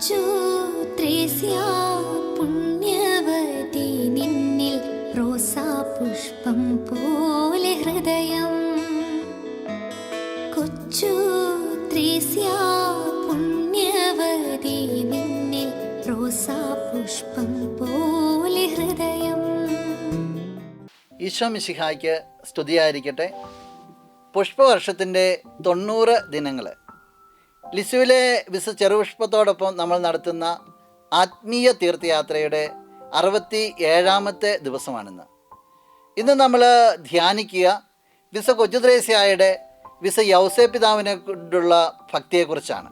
കൊച്ചു ത്രേസ്യ പുണ്യവതി നിന്നിൽ റോസാ പുഷ്പം പോലെ ഹൃദയം. കൊച്ചു ത്രേസ്യ പുണ്യവതി നിന്നിൽ റോസാ പുഷ്പം പോലെ ഹൃദയം. ഈശോ മിശിഹായ്ക്ക് സ്തുതിയായിരിക്കട്ടെ. പുഷ്പവർഷത്തിൻ്റെ 90 ദിനങ്ങൾ ലിസുവിലെ വിശുദ്ധ ചെറുപുഷ്പത്തോടൊപ്പം നമ്മൾ നടത്തുന്ന ആത്മീയ തീർത്ഥയാത്രയുടെ 67ാമത്തെ ദിവസമാണിന്ന്. ഇന്ന് നമ്മൾ ധ്യാനിക്കുക വിശുദ്ധ കൊച്ചുത്രേസ്യായുടെ വിശുദ്ധ യൗസേപ്പ് പിതാവിനെ കൊണ്ടുള്ള ഭക്തിയെക്കുറിച്ചാണ്.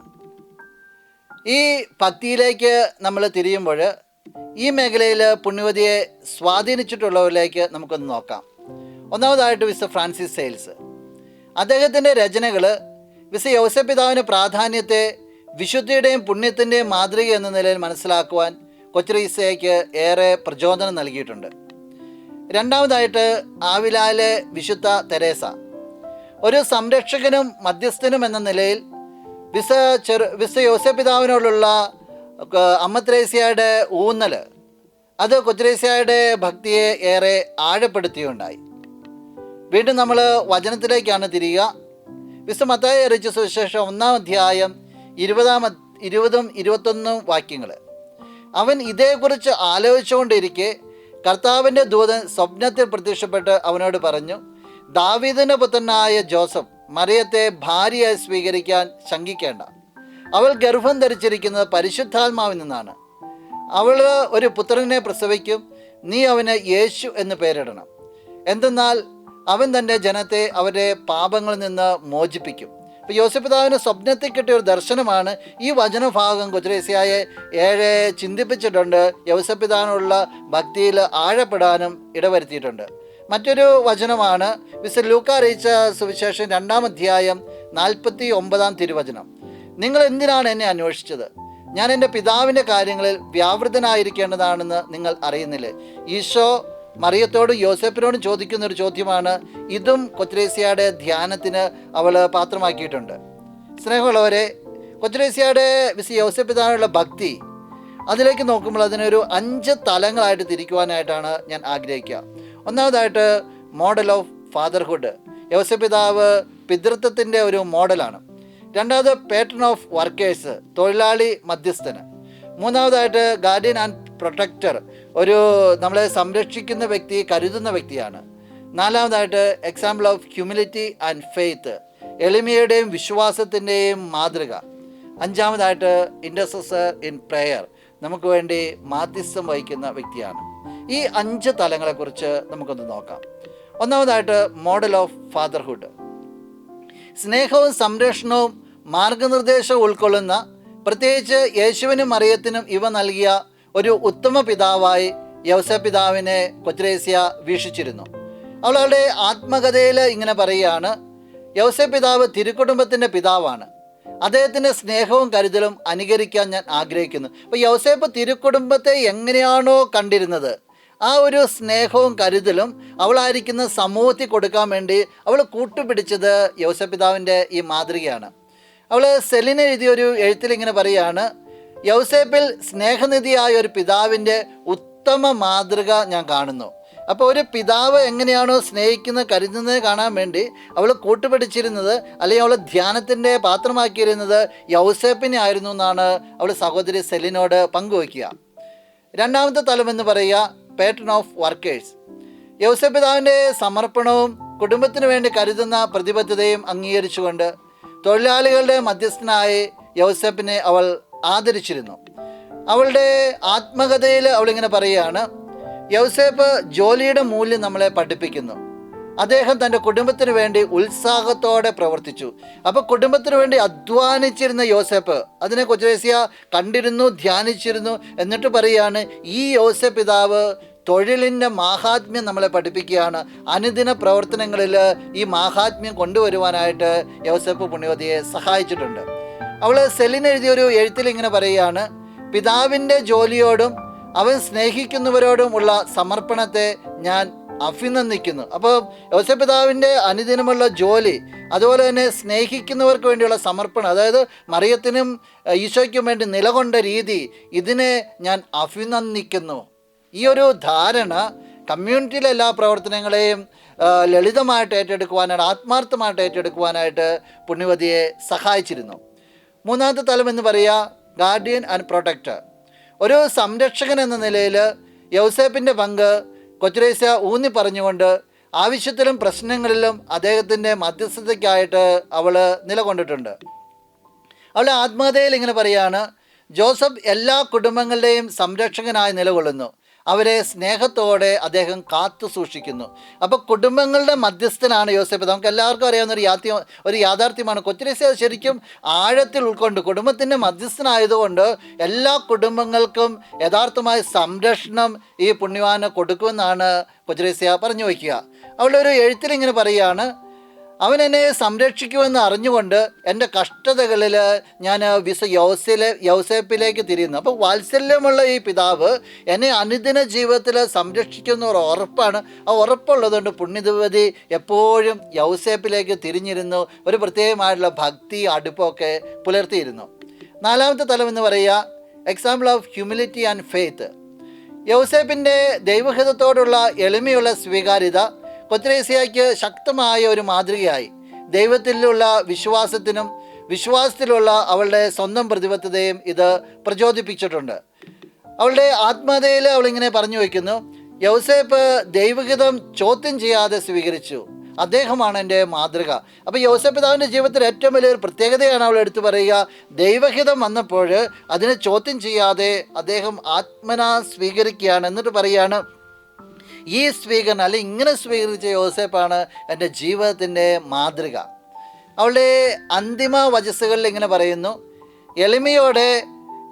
ഈ ഭക്തിയിലേക്ക് നമ്മൾ തിരിയുമ്പോൾ ഈ മേഖലയിൽ പുണ്യവതിയെ സ്വാധീനിച്ചിട്ടുള്ളവരിലേക്ക് നമുക്കൊന്ന് നോക്കാം. ഒന്നാമതായിട്ട് വിശുദ്ധ ഫ്രാൻസിസ് സെയിൽസ്. അദ്ദേഹത്തിൻ്റെ രചനകൾ വിശുദ്ധ യൗസേപ്പ് പിതാവിൻ്റെ പ്രാധാന്യത്തെ വിശുദ്ധിയുടെയും പുണ്യത്തിൻ്റെയും മാതൃക എന്ന നിലയിൽ മനസ്സിലാക്കുവാൻ കൊച്ചുത്രേസ്യയ്ക്ക് ഏറെ പ്രചോദനം നൽകിയിട്ടുണ്ട്. രണ്ടാമതായിട്ട് ആവിലാലെ വിശുദ്ധ തെരേസ. ഒരു സംരക്ഷകനും മധ്യസ്ഥനും എന്ന നിലയിൽ വിശുദ്ധ യൗസേപ്പ് പിതാവിനോടുള്ള അമ്മ ത്രേസ്യയുടെ ഊന്നൽ അത് കൊച്ചുത്രേസ്യയുടെ ഭക്തിയെ ഏറെ ആഴപ്പെടുത്തിയുണ്ടായി. വീണ്ടും നമ്മൾ വചനത്തിലേക്കാണ് തിരിയുക. വിശുദ്ധ മത്തായി അറിയിച്ച സുവിശേഷം 1-ാം അധ്യായം 20-ും 21 വാക്യങ്ങൾ. അവൻ ഇതേക്കുറിച്ച് ആലോചിച്ചുകൊണ്ടിരിക്കെ കർത്താവിൻ്റെ ദൂതൻ സ്വപ്നത്തിൽ പ്രത്യക്ഷപ്പെട്ട് അവനോട് പറഞ്ഞു, ദാവീദിൻ്റെ പുത്രനായ ജോസഫ് മറിയത്തെ ഭാര്യയായി സ്വീകരിക്കാൻ ശങ്കിക്കേണ്ട. അവൾ ഗർഭം ധരിച്ചിരിക്കുന്നത് പരിശുദ്ധാത്മാവിൽ നിന്നാണ്. അവൾ ഒരു പുത്രനെ പ്രസവിക്കും. നീ അവന് യേശു എന്ന് പേരിടണം. എന്തെന്നാൽ അവൻ തൻ്റെ ജനത്തെ അവരുടെ പാപങ്ങളിൽ നിന്ന് മോചിപ്പിക്കും. ഇപ്പോൾ യോസേപ്പ് പിതാവിന് സ്വപ്നത്തിൽ കിട്ടിയ ഒരു ദർശനമാണ്. ഈ വചനഭാഗം കൊച്ചുത്രേസ്യയെ ഏറെ ചിന്തിപ്പിച്ചിട്ടുണ്ട്. യോസേപ്പ് പിതാവിനുള്ള ഭക്തിയിൽ ആഴപ്പെടാനും ഇടവരുത്തിയിട്ടുണ്ട്. മറ്റൊരു വചനമാണ് വിശുദ്ധ ലൂക്കാ അറിയിച്ച സുവിശേഷം 2-ാം അധ്യായം 49-ാം തിരുവചനം. നിങ്ങൾ എന്തിനാണ് എന്നെ അന്വേഷിച്ചത്? ഞാൻ എൻ്റെ പിതാവിൻ്റെ കാര്യങ്ങളിൽ വ്യാപൃതനായിരിക്കേണ്ടതാണെന്ന് നിങ്ങൾ അറിയുന്നില്ലേ? ഈശോ മറിയത്തോടും യോസേപ്പിനോടും ചോദിക്കുന്നൊരു ചോദ്യമാണ്. ഇതും കൊച്ചുത്രേസ്യയുടെ ധ്യാനത്തിന് അവൾ പാത്രമാക്കിയിട്ടുണ്ട്. സ്നേഹമുള്ളവരെ, കൊച്ചുത്രേസ്യയുടെ വിശുദ്ധ യോസേപ്പ് പിതാവിനുള്ള ഭക്തി അതിലേക്ക് നോക്കുമ്പോൾ അതിനൊരു 5 തലങ്ങളായിട്ട് തിരിക്കുവാനായിട്ടാണ് ഞാൻ ആഗ്രഹിക്കുക. ഒന്നാമതായിട്ട് മോഡൽ ഓഫ് ഫാദർഹുഡ്. യോസേപ്പ് പിതാവ് പിതൃത്വത്തിൻ്റെ ഒരു മോഡലാണ്. രണ്ടാമത് പേട്രൺ ഓഫ് വർക്കേഴ്സ്, തൊഴിലാളി മധ്യസ്ഥന്. മൂന്നാമതായിട്ട് ഗാർഡിയൻ ആൻഡ് പ്രൊട്ടക്ടർ, ഒരു നമ്മളെ സംരക്ഷിക്കുന്ന വ്യക്തി, കരുതുന്ന വ്യക്തിയാണ്. നാലാമതായിട്ട് example of humility and faith, എളിമയുടെയും വിശ്വാസത്തിൻ്റെയും മാതൃക. അഞ്ചാമതായിട്ട് ഇൻ്റർസെസർ ഇൻ പ്രെയർ, നമുക്ക് വേണ്ടി മാധ്യസ്ഥം വഹിക്കുന്ന വ്യക്തിയാണ്. ഈ 5 തലങ്ങളെക്കുറിച്ച് നമുക്കൊന്ന് നോക്കാം. ഒന്നാമതായിട്ട് മോഡൽ ഓഫ് ഫാദർഹുഡ്. സ്നേഹവും സംരക്ഷണവും മാർഗനിർദ്ദേശവും ഉൾക്കൊള്ളുന്ന, പ്രത്യേകിച്ച് യേശുവിനും മറിയത്തിനും ഇവ നൽകിയ ഒരു ഉത്തമ പിതാവായി യൗസേപ്പ് പിതാവിനെ കൊച്ചുത്രേസ്യ വീക്ഷിച്ചിരുന്നു. അവളുടെ ആത്മകഥയിൽ ഇങ്ങനെ പറയുകയാണ്, യൗസേപ്പ് പിതാവ് തിരുക്കുടുംബത്തിൻ്റെ പിതാവാണ്. അദ്ദേഹത്തിൻ്റെ സ്നേഹവും കരുതലും അനുകരിക്കാൻ ഞാൻ ആഗ്രഹിക്കുന്നു. അപ്പോൾ യൗസേപ്പ് തിരുക്കുടുംബത്തെ എങ്ങനെയാണോ കണ്ടിരുന്നത്, ആ ഒരു സ്നേഹവും കരുതലും അവളായിരിക്കുന്ന സമൂഹത്തിൽ കൊടുക്കാൻ വേണ്ടി അവൾ കൂട്ടുപിടിച്ചത് യൗസേപ്പ് പിതാവിൻ്റെ ഈ മാതൃകയാണ്. അവൾ സെലിന് എഴുതിയൊരു എഴുത്തിൽ ഇങ്ങനെ പറയുകയാണ്, യൗസേപ്പിൽ സ്നേഹനിധിയായ ഒരു പിതാവിൻ്റെ ഉത്തമ മാതൃക ഞാൻ കാണുന്നു. അപ്പോൾ ഒരു പിതാവ് എങ്ങനെയാണോ സ്നേഹിക്കുന്നത്, കരുതുന്നത് കാണാൻ വേണ്ടി അവൾ കൂട്ടുപിടിച്ചിരുന്നത്, അല്ലെങ്കിൽ അവൾ ധ്യാനത്തിൻ്റെ പാത്രമാക്കിയിരുന്നത് യൗസേപ്പിനെ ആയിരുന്നു എന്നാണ് അവൾ സഹോദരി സെലിനോട് പങ്കുവയ്ക്കുക. രണ്ടാമത്തെ തലമെന്ന് പറയുക പേട്രൺ ഓഫ് വർക്കേഴ്സ്. യൗസേപ്പ് പിതാവിൻ്റെ സമർപ്പണവും കുടുംബത്തിന് വേണ്ടി കരുതുന്ന പ്രതിബദ്ധതയും അംഗീകരിച്ചുകൊണ്ട് തൊഴിലാളികളുടെ മധ്യസ്ഥനായി യൗസേപ്പിനെ അവൾ ആദരിച്ചിരുന്നു. അവളുടെ ആത്മകഥയിൽ അവളിങ്ങനെ പറയുകയാണ്, യൗസേപ്പ് ജോലിയുടെ മൂല്യം നമ്മളെ പഠിപ്പിക്കുന്നു. അദ്ദേഹം തൻ്റെ കുടുംബത്തിന് വേണ്ടി ഉത്സാഹത്തോടെ പ്രവർത്തിച്ചു. അപ്പോൾ കുടുംബത്തിന് വേണ്ടി അധ്വാനിച്ചിരുന്ന യോസേപ്പ്, അതിനെ കൊച്ചുത്രേസ്യ കണ്ടിരുന്നു, ധ്യാനിച്ചിരുന്നു. എന്നിട്ട് പറയുകയാണ്, ഈ യോസേപ്പ് പിതാവ് തൊഴിലിൻ്റെ മാഹാത്മ്യം നമ്മളെ പഠിപ്പിക്കുകയാണ്. അനുദിന പ്രവർത്തനങ്ങളിൽ ഈ മാഹാത്മ്യം കൊണ്ടുവരുവാനായിട്ട് യൗസേപ്പ് പുണ്യവതിയെ സഹായിച്ചിട്ടുണ്ട്. അവൾ സെലിൻ എഴുതിയൊരു എഴുത്തിൽ ഇങ്ങനെ പറയുകയാണ്, പിതാവിൻ്റെ ജോലിയോടും അവൻ സ്നേഹിക്കുന്നവരോടും ഉള്ള സമർപ്പണത്തെ ഞാൻ അഭിനന്ദിക്കുന്നു. അപ്പോൾ യോസേപ്പ് പിതാവിൻ്റെ അനുദിനമുള്ള ജോലി, അതുപോലെ തന്നെ സ്നേഹിക്കുന്നവർക്ക് വേണ്ടിയുള്ള സമർപ്പണം, അതായത് മറിയത്തിനും ഈശോയ്ക്കും വേണ്ടി നിലകൊണ്ട രീതി, ഇതിനെ ഞാൻ അഭിനന്ദിക്കുന്നു. ഈ ഒരു ധാരണ കമ്മ്യൂണിറ്റിയിലെ എല്ലാ പ്രവർത്തനങ്ങളെയും ലളിതമായിട്ട് ഏറ്റെടുക്കുവാനായിട്ട്, ആത്മാർത്ഥമായിട്ട് ഏറ്റെടുക്കുവാനായിട്ട് പുണ്യവതിയെ സഹായിച്ചിരുന്നു. മൂന്നാമത്തെ തലം എന്ന് പറയുക ഗാർഡിയൻ ആൻഡ് പ്രൊട്ടക്ടർ. ഒരു സംരക്ഷകൻ എന്ന നിലയിൽ യൗസേപ്പിൻ്റെ പങ്ക് കൊച്ചുത്രേസ്യ ഊന്നി പറഞ്ഞുകൊണ്ട് ആവശ്യത്തിലും പ്രശ്നങ്ങളിലും അദ്ദേഹത്തിൻ്റെ മധ്യസ്ഥതയ്ക്കായിട്ട് അവൾ നിലകൊണ്ടിട്ടുണ്ട്. അവളുടെ ആത്മകഥയിൽ ഇങ്ങനെ പറയുകയാണ്, ജോസഫ് എല്ലാ കുടുംബങ്ങളുടെയും സംരക്ഷകനായി നിലകൊള്ളുന്നു, അവരെ സ്നേഹത്തോടെ അദ്ദേഹം കാത്തു സൂക്ഷിക്കുന്നു. അപ്പോൾ കുടുംബങ്ങളുടെ മധ്യസ്ഥനാണ് യോസേപ്പ്. നമുക്ക് എല്ലാവർക്കും അറിയാവുന്ന ഒരു യാഥാർത്ഥ്യമാണ്. കൊച്ചുത്രേസ്യ ശരിക്കും ആഴത്തിൽ ഉൾക്കൊണ്ട് കുടുംബത്തിൻ്റെ മധ്യസ്ഥനായതുകൊണ്ട് എല്ലാ കുടുംബങ്ങൾക്കും യഥാർത്ഥമായ സംരക്ഷണം ഈ പുണ്യവാന് കൊടുക്കുമെന്നാണ് കൊച്ചുത്രേസ്യ പറഞ്ഞു വയ്ക്കുക. അവളുടെ ഒരു എഴുത്തിൽ ഇങ്ങനെ പറയുകയാണ്, അവൻ എന്നെ സംരക്ഷിക്കുമെന്ന് അറിഞ്ഞുകൊണ്ട് എൻ്റെ കഷ്ടതകളിൽ ഞാൻ യൗസേപ്പിലേക്ക് തിരിയുന്നു. അപ്പോൾ വാത്സല്യമുള്ള ഈ പിതാവ് എന്നെ അനുദിന ജീവിതത്തിൽ സംരക്ഷിക്കുന്ന ഒരു ഉറപ്പാണ്. ആ ഉറപ്പുള്ളതുകൊണ്ട് പുണ്യവതി എപ്പോഴും യൗസേപ്പിലേക്ക് തിരിഞ്ഞിരുന്നു. ഒരു പ്രത്യേകമായിട്ടുള്ള ഭക്തി അടുപ്പമൊക്കെ പുലർത്തിയിരുന്നു. നാലാമത്തെ തലം എന്ന് പറയുക example of humility and faith. യൗസേപ്പിൻ്റെ ദൈവഹിതത്തോടുള്ള എളിമയുള്ള സ്വീകാര്യത കൊച്ചുത്രേസ്യയ്ക്ക് ശക്തമായ ഒരു മാതൃകയായി. ദൈവത്തിലുള്ള വിശ്വാസത്തിലുള്ള അവളുടെ സ്വന്തം പ്രതിബദ്ധതയും ഇത് പ്രചോദിപ്പിച്ചിട്ടുണ്ട്. അവളുടെ ആത്മകഥയിൽ അവളിങ്ങനെ പറഞ്ഞു വയ്ക്കുന്നു, യൗസേപ്പ് ദൈവഹിതം ചോദ്യം ചെയ്യാതെ സ്വീകരിച്ചു, അദ്ദേഹമാണ് എൻ്റെ മാതൃക. അപ്പോൾ യോസേപ്പ് പിതാവിൻ്റെ ജീവിതത്തിൽ ഏറ്റവും വലിയൊരു പ്രത്യേകതയാണ് അവൾ എടുത്തു പറയുക. ദൈവഹിതം വന്നപ്പോൾ അതിനെ ചോദ്യം ചെയ്യാതെ അദ്ദേഹം ആത്മനാ സ്വീകരിക്കുകയാണ്. എന്നിട്ട് പറയുകയാണ്, ഈ സ്വീകരണം അല്ലെങ്കിൽ ഇങ്ങനെ സ്വീകരിച്ച യോസേപ്പാണ് എൻ്റെ ജീവിതത്തിൻ്റെ മാതൃക. അവളുടെ അന്തിമ വചസ്സുകളിൽ ഇങ്ങനെ പറയുന്നു, എളിമയോടെ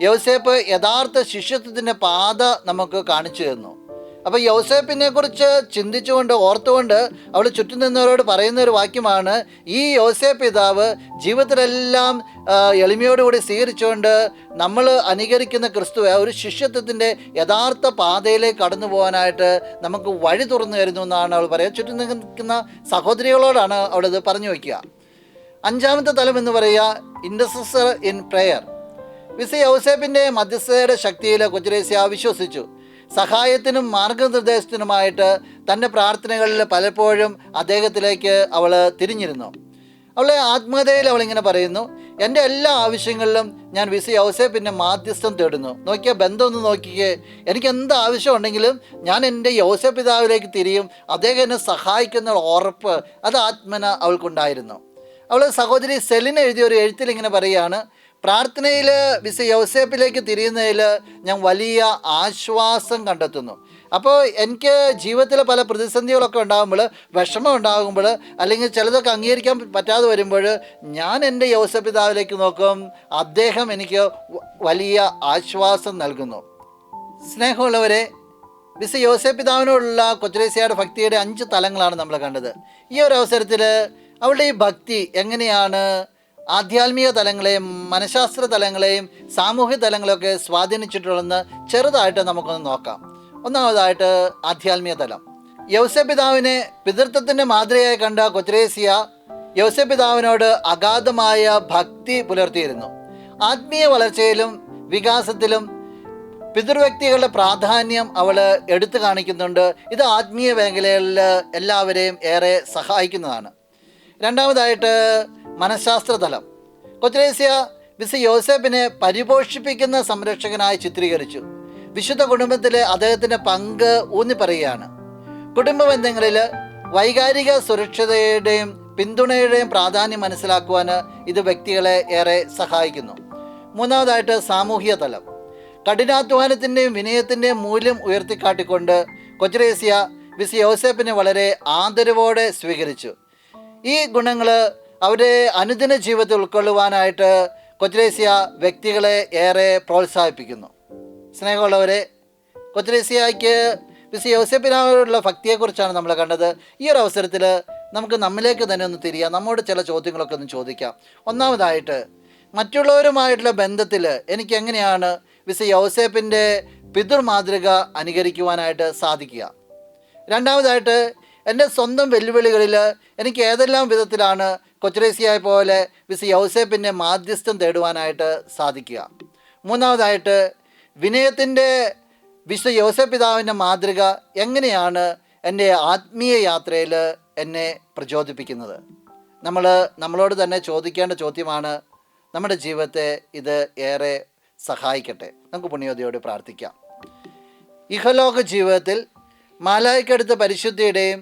യോസേപ്പ് യഥാർത്ഥ ശിഷ്യത്വത്തിൻ്റെ പാത നമുക്ക് കാണിച്ചു തന്നു. അപ്പോൾ യൗസേപ്പിനെ കുറിച്ച് ചിന്തിച്ചുകൊണ്ട് ഓർത്തുകൊണ്ട് അവൾ ചുറ്റും നിന്നവരോട് പറയുന്ന ഒരു വാക്യമാണ്, ഈ യൗസേപ്പ് പിതാവ് ജീവിതത്തിലെല്ലാം എളിമയോടുകൂടി സ്വീകരിച്ചുകൊണ്ട് നമ്മൾ അനുകരിക്കുന്ന ക്രിസ്തുവെ ഒരു ശിഷ്യത്വത്തിൻ്റെ യഥാർത്ഥ പാതയിലേക്ക് കടന്നു പോകാനായിട്ട് നമുക്ക് വഴി തുറന്നു തരുന്നു എന്നാണ് അവൾ പറയുക. ചുറ്റും നിൽക്കുന്ന സഹോദരികളോടാണ് അവളത് പറഞ്ഞു വയ്ക്കുക. അഞ്ചാമത്തെ തലം എന്ന് പറയുക ഇൻ്റർസെസർ ഇൻ പ്രെയർ. വിശുദ്ധ യൗസേപ്പിൻ്റെ മധ്യസ്ഥതയുടെ ശക്തിയിൽ കൊച്ചുത്രേസ്യ വിശ്വസിച്ചു. സഹായത്തിനും മാർഗനിർദ്ദേശത്തിനുമായിട്ട് തൻ്റെ പ്രാർത്ഥനകളിൽ പലപ്പോഴും അദ്ദേഹത്തിലേക്ക് അവൾ തിരിഞ്ഞിരുന്നു. അവളെ ആത്മകഥയിൽ അവളിങ്ങനെ പറയുന്നു, എൻ്റെ എല്ലാ ആവശ്യങ്ങളിലും ഞാൻ വിശുദ്ധ യൗസേപ്പിൻ്റെ മാധ്യസ്ഥം തേടുന്നു. നോക്കിയ ബന്ധം ഒന്ന് നോക്കിയേ, എനിക്ക് എന്ത് ആവശ്യമുണ്ടെങ്കിലും ഞാൻ എൻ്റെ യൗസേപ്പ് പിതാവിലേക്ക് തിരിയും, അദ്ദേഹം എന്നെ സഹായിക്കുന്ന ഉറപ്പ് അത് ആത്മന അവൾക്കുണ്ടായിരുന്നു. അവൾ സഹോദരി സെലിൻ എഴുതിയ ഒരു എഴുത്തിൽ ഇങ്ങനെ പറയുകയാണ്, പ്രാർത്ഥനയിൽ വിശുദ്ധ യൗസേപ്പിലേക്ക് തിരിയുന്നതിൽ ഞാൻ വലിയ ആശ്വാസം കണ്ടെത്തുന്നു. അപ്പോൾ എനിക്ക് ജീവിതത്തിൽ പല പ്രതിസന്ധികളൊക്കെ ഉണ്ടാകുമ്പോൾ, വിഷമം ഉണ്ടാകുമ്പോൾ, അല്ലെങ്കിൽ ചിലതൊക്കെ അംഗീകരിക്കാൻ പറ്റാതെ വരുമ്പോൾ ഞാൻ എൻ്റെ യൗസേപ്പ് പിതാവിലേക്ക് നോക്കും, അദ്ദേഹം എനിക്ക് വലിയ ആശ്വാസം നൽകുന്നു. സ്നേഹമുള്ളവരെ, വിശുദ്ധ യൗസേപ്പ് പിതാവിനോടുള്ള കൊച്ചുത്രേസ്യയുടെ ഭക്തിയുടെ 5 തലങ്ങളാണ് നമ്മൾ കണ്ടത്. ഈ ഒരു അവസരത്തിൽ അവളുടെ ഈ ഭക്തി എങ്ങനെയാണ് ആധ്യാത്മിക തലങ്ങളെയും മനഃശാസ്ത്ര തലങ്ങളെയും സാമൂഹ്യ തലങ്ങളെയൊക്കെ സ്വാധീനിച്ചിട്ടുള്ളതെന്ന് ചെറുതായിട്ട് നമുക്കൊന്ന് നോക്കാം. ഒന്നാമതായിട്ട് ആധ്യാത്മിക തലം. യൗസേപ്പ് പിതാവിനെ പിതൃത്വത്തിൻ്റെ മാതൃകയായി കണ്ട കൊച്ചുത്രേസ്യ യൗസേപ്പ് പിതാവിനോട് അഗാധമായ ഭക്തി പുലർത്തിയിരുന്നു. ആത്മീയ വളർച്ചയിലും വികാസത്തിലും പിതൃവ്യക്തികളുടെ പ്രാധാന്യം അവൾ എടുത്തു കാണിക്കുന്നുണ്ട്. ഇത് ആത്മീയ മേഖലകളിൽ എല്ലാവരെയും ഏറെ സഹായിക്കുന്നതാണ്. രണ്ടാമതായിട്ട് മനഃശാസ്ത്ര തലം. കൊച്ചുത്രേസ്യ വിശുദ്ധ യോസേപ്പിനെ പരിപോഷിപ്പിക്കുന്ന സംരക്ഷകനായി ചിത്രീകരിച്ചു. വിശുദ്ധ കുടുംബത്തിലെ അദ്ദേഹത്തിൻ്റെ പങ്ക് ഊന്നി പറയുകയാണ്. കുടുംബ ബന്ധങ്ങളിൽ വൈകാരിക സുരക്ഷതയുടെയും പിന്തുണയുടെയും പ്രാധാന്യം മനസ്സിലാക്കുവാൻ ഇത് വ്യക്തികളെ ഏറെ സഹായിക്കുന്നു. മൂന്നാമതായിട്ട് സാമൂഹിക തലം. കഠിനാധ്വാനത്തിൻ്റെയും വിനയത്തിൻ്റെയും മൂല്യം ഉയർത്തിക്കാട്ടിക്കൊണ്ട് കൊച്ചുത്രേസ്യ വിശുദ്ധ യോസേപ്പിനെ വളരെ ആദരവോടെ സ്വീകരിച്ചു. ഈ ഗുണങ്ങൾ അവരുടെ അനുദിന ജീവിതത്തിൽ ഉൾക്കൊള്ളുവാനായിട്ട് കൊച്ചുത്രേസ്യ വ്യക്തികളെ ഏറെ പ്രോത്സാഹിപ്പിക്കുന്നു. സ്നേഹമുള്ളവരെ, കൊച്ചുത്രേസ്യയ്ക്ക് വിശുദ്ധ യോസേപ്പിനോടുള്ള ഭക്തിയെക്കുറിച്ചാണ് നമ്മൾ കണ്ടത്. ഈ ഒരു അവസരത്തിൽ നമുക്ക് നമ്മിലേക്ക് തന്നെ ഒന്ന് തിരിയാം, നമ്മോട് ചില ചോദ്യങ്ങളൊക്കെ ഒന്ന് ചോദിക്കാം. ഒന്നാമതായിട്ട്, മറ്റുള്ളവരുമായിട്ടുള്ള ബന്ധത്തിൽ എനിക്ക് എങ്ങനെയാണ് വിശുദ്ധ യോസേപ്പിൻ്റെ പിതൃമാതൃക അനുകരിക്കുവാനായിട്ട് സാധിക്കുക? രണ്ടാമതായിട്ട് എൻ്റെ സ്വന്തം വെല്ലുവിളികളിൽ എനിക്ക് ഏതെല്ലാം വിധത്തിലാണ് കൊച്ചുരേസ്യയെ പോലെ യൗസേപ്പിൻ്റെ മാധ്യസ്ഥം തേടുവാനായിട്ട് സാധിക്കുക. മൂന്നാമതായിട്ട് വിനയത്തിൻ്റെ യൗസേപ്പ് പിതാവിൻ്റെ മാതൃക എങ്ങനെയാണ് എൻ്റെ ആത്മീയ യാത്രയിൽ എന്നെ പ്രചോദിപ്പിക്കുന്നത്. നമ്മളോട് തന്നെ ചോദിക്കേണ്ട ചോദ്യമാണ്. നമ്മുടെ ജീവിതത്തെ ഇത് ഏറെ സഹായിക്കട്ടെ. നമുക്ക് പുണ്യവതിയോട് പ്രാർത്ഥിക്കാം. ഇഹലോക ജീവിതത്തിൽ മാലായിക്കടുത്ത പരിശുദ്ധിയുടെയും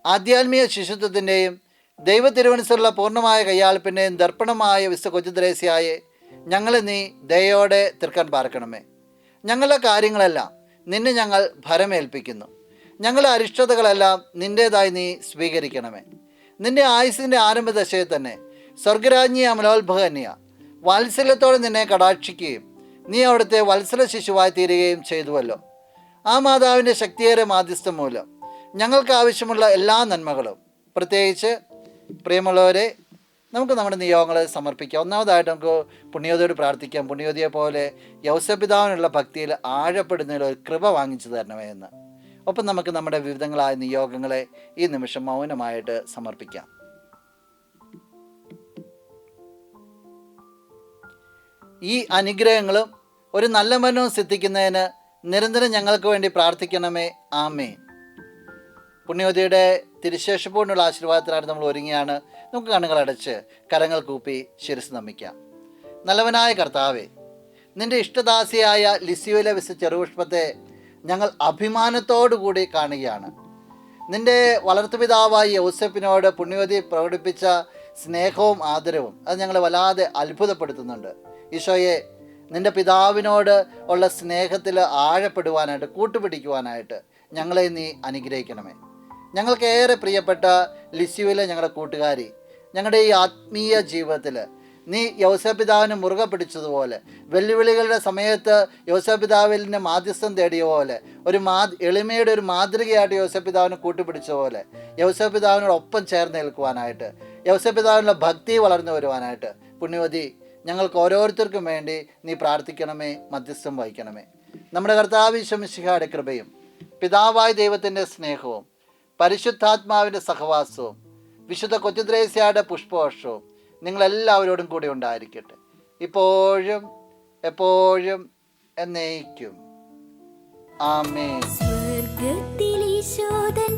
ആധ്യാത്മിക ശിശുത്വത്തിൻ്റെയും ദൈവത്തിരുവനുസരിച്ചുള്ള പൂർണ്ണമായ കയ്യാൾപ്പിൻ്റെയും ദർപ്പണമായ കൊച്ചു ത്രേസ്യായെ ഞങ്ങളെ നീ ദയോടെ തീർക്കാൻ പാർക്കണമേ. ഞങ്ങളുടെ കാര്യങ്ങളെല്ലാം നിന്നെ ഞങ്ങൾ ഭരമേൽപ്പിക്കുന്നു. ഞങ്ങളുടെ അരിഷ്ടതകളെല്ലാം നിൻ്റേതായി നീ സ്വീകരിക്കണമേ. നിൻ്റെ ആയുസ്സിൻ്റെ ആരംഭദശയിൽ തന്നെ സ്വർഗരാജ്ഞി അമലോത്ഭവന്യ വാത്സല്യത്തോടെ നിന്നെ കടാക്ഷിക്കുകയും നീ അവിടുത്തെ വത്സല ശിശുവായി തീരുകയും ചെയ്തുവല്ലോ. ആ മാതാവിൻ്റെ ശക്തിയേറെ മാധ്യസ്ഥം മൂലം ഞങ്ങൾക്ക് ആവശ്യമുള്ള എല്ലാ നന്മകളും, പ്രത്യേകിച്ച് പ്രിയമുള്ളവരെ, നമുക്ക് നമ്മുടെ നിയോഗങ്ങളെ സമർപ്പിക്കാം. ഒന്നാമതായിട്ട് നമുക്ക് പുണ്യവതിയോട് പ്രാർത്ഥിക്കാം. പുണ്യവതിയെ പോലെ യൗസേപ്പ് പിതാവിനുള്ള ഭക്തിയിൽ ആഴപ്പെടുന്നതിൽ ഒരു കൃപ വാങ്ങിച്ചു തരണമേ എന്ന്. ഒപ്പം നമുക്ക് നമ്മുടെ വിവിധങ്ങളായ നിയോഗങ്ങളെ ഈ നിമിഷം മൗനമായിട്ട് സമർപ്പിക്കാം. ഈ അനുഗ്രഹങ്ങളും ഒരു നല്ല മരണവും സിദ്ധിക്കുന്നതിന് നിരന്തരം ഞങ്ങൾക്ക് വേണ്ടി പ്രാർത്ഥിക്കണമേ. ആമേൻ. പുണ്യവതിയുടെ തിരുശേഷപ്പോഴുള്ള ആശീർവാദത്തിനായിട്ട് നമ്മൾ ഒരുങ്ങിയാണ്. നമുക്ക് കണ്ണുകളടച്ച് കരങ്ങൾ കൂപ്പി ശിരസ് നമിക്കാം. നല്ലവനായ കർത്താവേ, നിൻ്റെ ഇഷ്ടദാസിയായ ലിസിയോയിലെ ചെറുപുഷ്പത്തെ ഞങ്ങൾ അഭിമാനത്തോടു കൂടി കാണുകയാണ്. നിൻ്റെ വളർത്തുപിതാവായി യൗസേപ്പിനോട് പുണ്യവതി പ്രകടിപ്പിച്ച സ്നേഹവും ആദരവും അത് ഞങ്ങളെ വല്ലാതെ അത്ഭുതപ്പെടുത്തുന്നുണ്ട്. ഈശോയെ, നിൻ്റെ പിതാവിനോട് ഉള്ള സ്നേഹത്തിൽ ആഴപ്പെടുവാനായിട്ട്, കൂട്ടുപിടിക്കുവാനായിട്ട് ഞങ്ങളെ നീ അനുഗ്രഹിക്കണമേ. ഞങ്ങൾക്ക് ഏറെ പ്രിയപ്പെട്ട ലിസ്യുവിലെ ഞങ്ങളുടെ കൂട്ടുകാരി, ഞങ്ങളുടെ ഈ ആത്മീയ ജീവിതത്തിൽ നീ യൗസേപ്പ് പിതാവിനെ മുറുകെ പിടിച്ചതുപോലെ, വെല്ലുവിളികളുടെ സമയത്ത് യൗസേപ്പ് പിതാവിൻ്റെ മാധ്യസ്ഥം തേടിയ പോലെ, എളിമയുടെ ഒരു മാതൃകയായിട്ട് യൗസേപ്പ് പിതാവിനെ കൂട്ടുപിടിച്ച പോലെ യൗസേപ്പ് പിതാവിനോടൊപ്പം ചേർന്ന് നിൽക്കുവാനായിട്ട്, യൗസേപ്പ് പിതാവിനുള്ള ഭക്തി വളർന്നു വരുവാനായിട്ട് പുണ്യവതി ഞങ്ങൾക്ക് ഓരോരുത്തർക്കും വേണ്ടി നീ പ്രാർത്ഥിക്കണമേ, മധ്യസ്ഥം വഹിക്കണമേ. നമ്മുടെ കർത്താവ് ഈശോ മിശിഹായുടെ കൃപയും പിതാവായ ദൈവത്തിൻ്റെ സ്നേഹവും പരിശുദ്ധാത്മാവിൻ്റെ സഹവാസവും വിശുദ്ധ കൊച്ചു ത്രേസ്യയുടെ പുഷ്പവർഷവും നിങ്ങളെല്ലാവരോടും കൂടി ഉണ്ടായിരിക്കട്ടെ, ഇപ്പോഴും എപ്പോഴും എന്നേക്കും. ആമേൻ. സ്വർഗ്ഗത്തിലെ ഈശോദൻ